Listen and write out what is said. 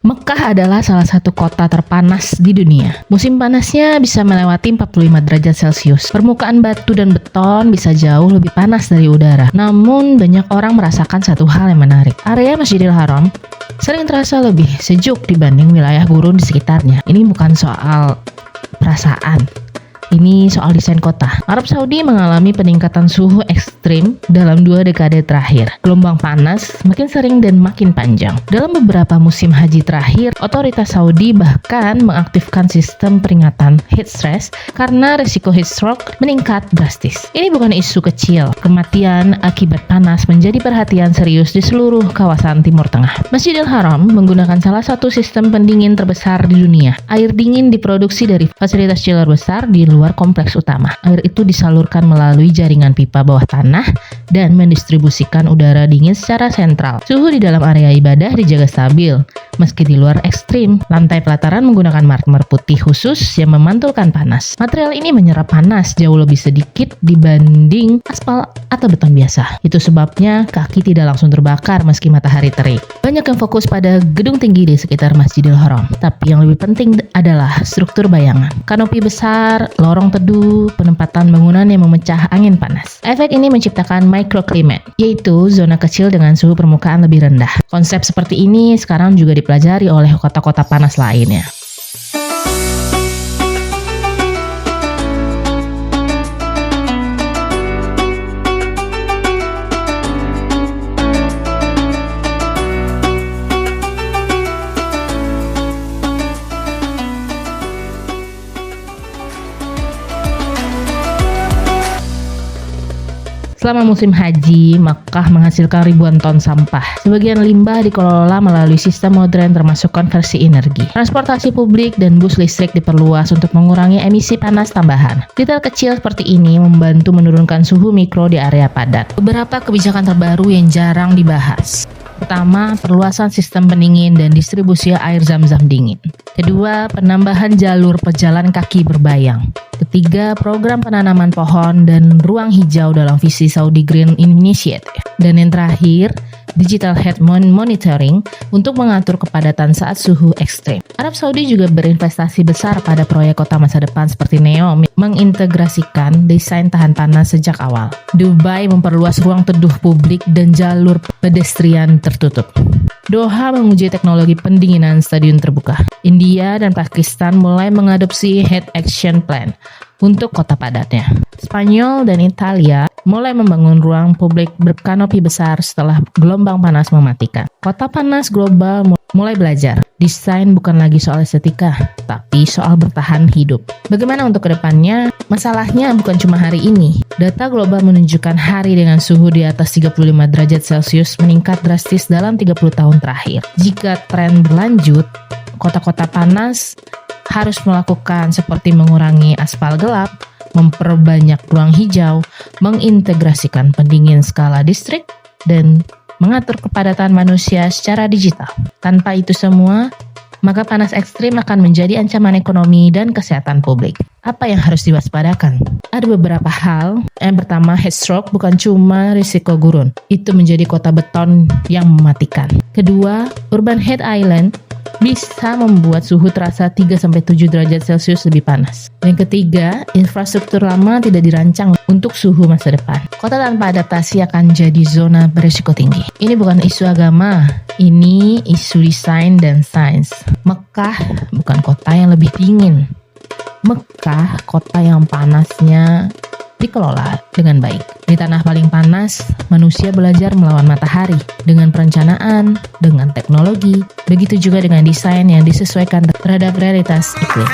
Mekah adalah salah satu kota terpanas di dunia. Musim panasnya bisa melewati 45 derajat Celcius. Permukaan batu dan beton bisa jauh lebih panas dari udara. Namun, banyak orang merasakan satu hal yang menarik. Area Masjidil Haram sering terasa lebih sejuk dibanding wilayah gurun di sekitarnya. Ini bukan soal perasaan. Ini soal desain kota. Arab Saudi mengalami peningkatan suhu ekstrim dalam 2 dekade terakhir. Gelombang panas makin sering dan makin panjang. Dalam beberapa musim haji terakhir, otoritas Saudi bahkan mengaktifkan sistem peringatan heat stress karena risiko heat stroke meningkat drastis. Ini bukan isu kecil. Kematian akibat panas menjadi perhatian serius di seluruh kawasan Timur Tengah. Masjidil Haram menggunakan salah satu sistem pendingin terbesar di dunia. Air dingin diproduksi dari fasilitas chiller besar di luar kompleks utama. Air itu disalurkan melalui jaringan pipa bawah tanah dan mendistribusikan udara dingin secara sentral. Suhu di dalam area ibadah dijaga stabil, meski di luar ekstrim. Lantai pelataran menggunakan marmer putih khusus yang memantulkan panas. Material ini menyerap panas jauh lebih sedikit dibanding aspal atau beton biasa. Itu sebabnya kaki tidak langsung terbakar meski matahari terik. Banyak yang fokus pada gedung tinggi di sekitar Masjidil Haram, tapi yang lebih penting adalah struktur bayangan. Kanopi besar, lorong teduh, penempatan bangunan yang memecah angin panas. Efek ini menciptakan microclimate, yaitu zona kecil dengan suhu permukaan lebih rendah. Konsep seperti ini sekarang juga dipelajari oleh kota-kota panas lainnya. Selama musim haji, Makkah menghasilkan ribuan ton sampah. Sebagian limbah dikelola melalui sistem modern termasuk konversi energi. Transportasi publik dan bus listrik diperluas untuk mengurangi emisi panas tambahan. Detail kecil seperti ini membantu menurunkan suhu mikro di area padat. Beberapa kebijakan terbaru yang jarang dibahas. Pertama, perluasan sistem pendingin dan distribusi air zam-zam dingin. Kedua, penambahan jalur pejalan kaki berbayang. Ketiga, program penanaman pohon dan ruang hijau dalam visi Saudi Green Initiative. Dan yang terakhir, digital health monitoring untuk mengatur kepadatan saat suhu ekstrim. Arab Saudi juga berinvestasi besar pada proyek kota masa depan seperti NEOM, mengintegrasikan desain tahan panas sejak awal. Dubai memperluas ruang teduh publik dan jalur pedestrian tertutup. Doha menguji teknologi pendinginan stadion terbuka. India dan Pakistan mulai mengadopsi Heat Action Plan untuk kota padatnya. Spanyol dan Italia mulai membangun ruang publik berkanopi besar setelah gelombang panas mematikan. Kota panas global mulai belajar. Desain bukan lagi soal estetika, tapi soal bertahan hidup. Bagaimana untuk kedepannya? Masalahnya bukan cuma hari ini. Data global menunjukkan hari dengan suhu di atas 35 derajat Celcius meningkat drastis dalam 30 tahun terakhir. Jika tren berlanjut, kota-kota panas harus melakukan seperti mengurangi aspal gelap, memperbanyak ruang hijau, mengintegrasikan pendingin skala distrik, dan mengatur kepadatan manusia secara digital. Tanpa itu semua, maka panas ekstrim akan menjadi ancaman ekonomi dan kesehatan publik. Apa yang harus diwaspadakan? Ada beberapa hal. Yang pertama, heat stroke bukan cuma risiko gurun. Itu menjadi kota beton yang mematikan. Kedua, urban heat island bisa membuat suhu terasa 3-7 derajat Celcius lebih panas. Yang ketiga, infrastruktur lama tidak dirancang untuk suhu masa depan. Kota tanpa adaptasi akan jadi zona berisiko tinggi. Ini bukan isu agama, ini isu desain dan sains. Mekah bukan kota yang lebih dingin. Mekah kota yang panasnya dikelola dengan baik. Di tanah paling panas, manusia belajar melawan matahari dengan perencanaan, dengan teknologi, begitu juga dengan desain yang disesuaikan terhadap realitas iklim.